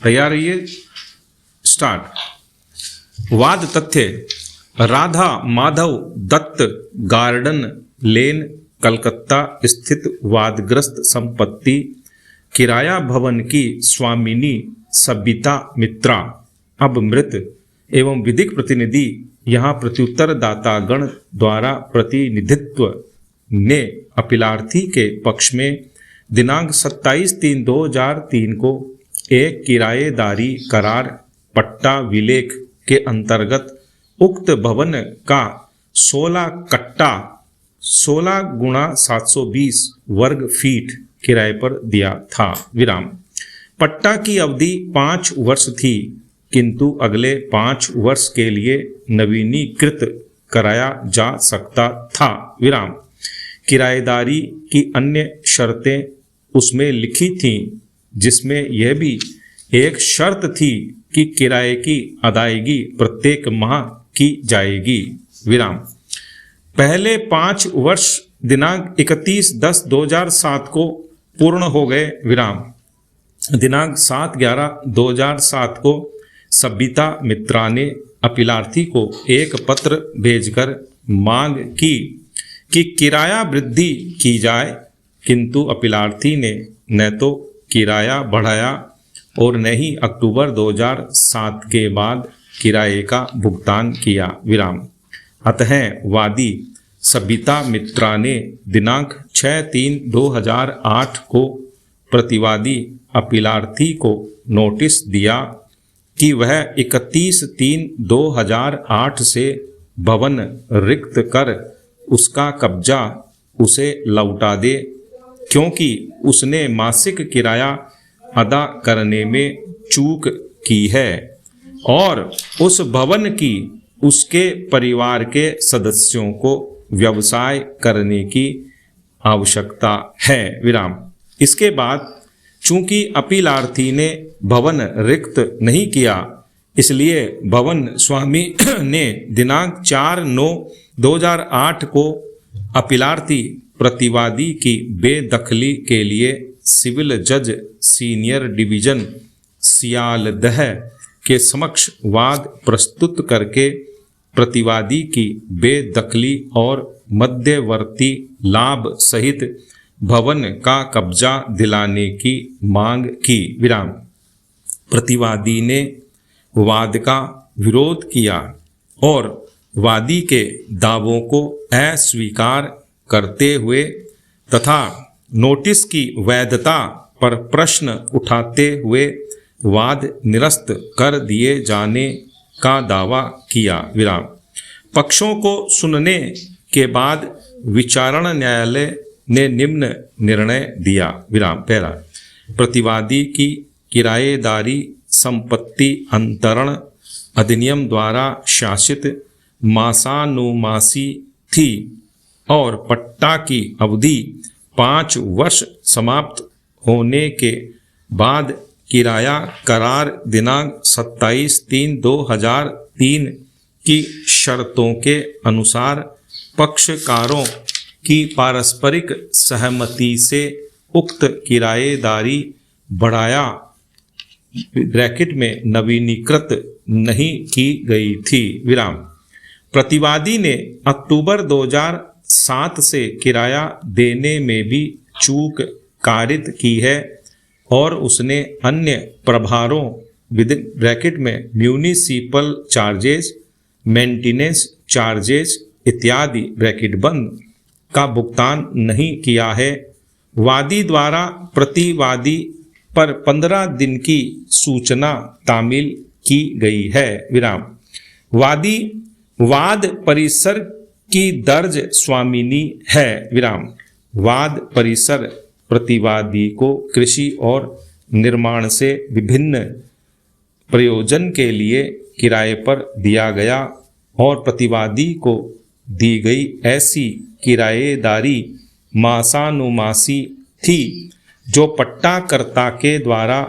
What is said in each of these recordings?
तैयार रहिए, स्टार्ट। वाद तथ्य। राधा माधव दत्त गार्डन लेन कलकत्ता स्थित वादग्रस्त संपत्ति किराया भवन की स्वामिनी सबिता मित्रा अब मृत एवं विधिक प्रतिनिधि यहाँ प्रत्युत्तरदातागण द्वारा प्रतिनिधित्व ने अपीलार्थी के पक्ष में दिनांक 27/3/2003 को एक किराएदारी करार पट्टा विलेख के अंतर्गत उक्त भवन का 16 कट्टा 16 × 720 वर्ग फीट किराए पर दिया था। विराम। पट्टा की अवधि 5 वर्ष थी, किंतु अगले 5 वर्ष के लिए नवीनीकृत कराया जा सकता था। विराम। किराएदारी की अन्य शर्तें उसमें लिखी थीं, जिसमें यह भी एक शर्त थी कि किराए की अदायगी प्रत्येक माह की जाएगी। विराम। पहले 5 वर्ष दिनांक 31/10/2007 को पूर्ण हो गए। विराम। दिनांक 7/11/2007 को सबिता मित्रा ने अपीलार्थी को एक पत्र भेजकर मांग की कि किराया वृद्धि की जाए, किंतु अपीलार्थी ने न तो किराया बढ़ाया और न ही अक्टूबर 2007 के बाद किराए का भुगतान किया। विराम। अतः वादी सबिता मित्रा ने दिनांक 6/3/2008 को प्रतिवादी अपीलार्थी को नोटिस दिया कि वह 31/3/2008 से भवन रिक्त कर उसका कब्जा उसे लौटा दे, क्योंकि उसने मासिक किराया अदा करने में चूक की है और उस भवन की उसके परिवार के सदस्यों को व्यवसाय करने की आवश्यकता है। विराम। इसके बाद चूंकि अपीलार्थी ने भवन रिक्त नहीं किया, इसलिए भवन स्वामी ने दिनांक 4/9/2008 को अपीलार्थी प्रतिवादी की बेदखली के लिए सिविल जज सीनियर डिवीजन सियालदह के समक्ष वाद प्रस्तुत करके प्रतिवादी की बेदखली और मध्यवर्ती लाभ सहित भवन का कब्जा दिलाने की मांग की। विराम। प्रतिवादी ने वाद का विरोध किया और वादी के दावों को अस्वीकार करते हुए तथा नोटिस की वैधता पर प्रश्न उठाते हुए वाद निरस्त कर दिए जाने का दावा किया। विराम। पक्षों को सुनने के बाद विचारण न्यायालय ने निम्न निर्णय दिया। विराम। पहला, प्रतिवादी की किराएदारी संपत्ति अंतरण अधिनियम द्वारा शासित मासानुमासी थी और पट्टा की अवधि 5 वर्ष समाप्त होने के बाद किराया करार दिनांक 27/3/2003 की शर्तों के अनुसार पक्षकारों की पारस्परिक सहमति से उक्त किराएदारी बढ़ाया ब्रैकेट में नवीनीकृत नहीं की गई थी। विराम। प्रतिवादी ने अक्टूबर 2007 से किराया देने में भी चूक कारित की है और उसने अन्य प्रभारों ब्रैकेट में म्यूनिसिपल चार्जेस, मेंटेनेंस चार्जेस इत्यादि ब्रैकेट बंद का भुगतान नहीं किया है। वादी द्वारा प्रतिवादी पर 15 दिन की सूचना तामील की गई है। विराम। वादी वाद परिसर की दर्ज स्वामिनी है। विराम। वाद परिसर प्रतिवादी को कृषि और निर्माण से विभिन्न प्रयोजन के लिए किराए पर दिया गया और प्रतिवादी को दी गई ऐसी किराएदारी मासानुमासी थी जो पट्टाकर्ता के द्वारा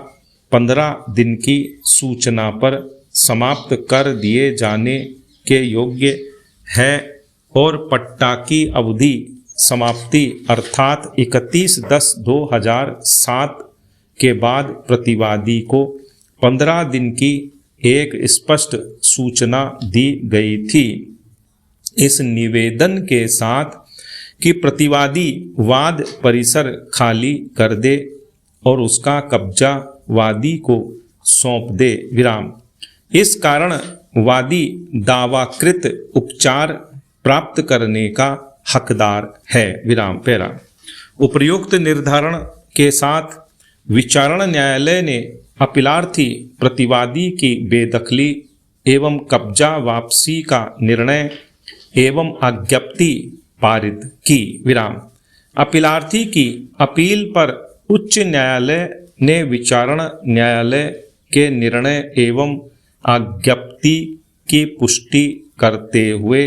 15 दिन की सूचना पर समाप्त कर दिए जाने के योग्य है और पट्टा की अवधि समाप्ति अर्थात 31/10/2007 के बाद प्रतिवादी को 15 दिन की एक स्पष्ट सूचना दी गई थी। इस निवेदन के साथ कि प्रतिवादी वाद परिसर खाली कर दे और उसका कब्जा वादी को सौंप दे विराम। इस कारण वादी दावाकृत उपचार प्राप्त करने का हकदार है विराम पैरा। उपर्युक्त निर्धारण के साथ विचारण न्यायालय ने अपीलार्थी प्रतिवादी की बेदखली एवं कब्जा वापसी का निर्णय एवं आज्ञप्ति पारित की विराम। अपीलार्थी की अपील पर उच्च न्यायालय ने विचारण न्यायालय के निर्णय एवं आज्ञप्ति की पुष्टि करते हुए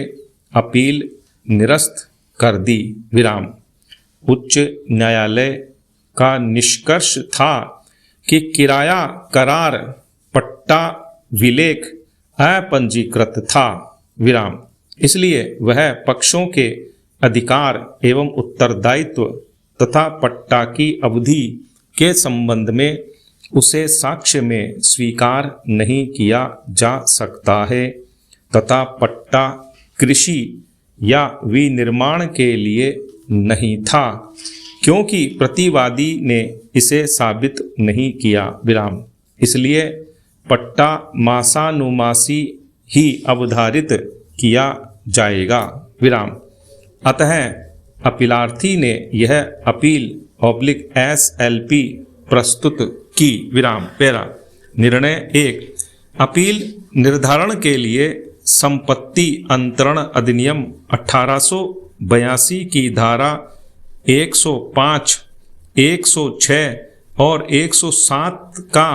अपील निरस्त कर दी विराम। उच्च न्यायालय का निष्कर्ष था कि किराया करार पट्टा विलेख अपंजीकृत था विराम, इसलिए वह पक्षों के अधिकार एवं उत्तरदायित्व तथा पट्टा की अवधि के संबंध में उसे साक्ष्य में स्वीकार नहीं किया जा सकता है तथा पट्टा कृषि या विनिर्माण के लिए नहीं था क्योंकि प्रतिवादी ने इसे साबित नहीं किया विराम। इसलिए पट्टा मासानुमासी ही अवधारित किया जाएगा विराम। अतः अपीलार्थी ने यह अपील SLP प्रस्तुत की विराम पैरा। निर्णय 1। अपील निर्धारण के लिए संपत्ति अंतरण अधिनियम 1882 की धारा 105, 106 और 107 का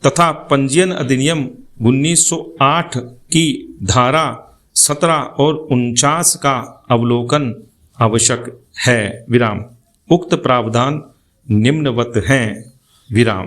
तथा पंजीयन अधिनियम 1908 की धारा 17 और 49 का अवलोकन आवश्यक है विराम। उक्त प्रावधान निम्नवत हैं विराम।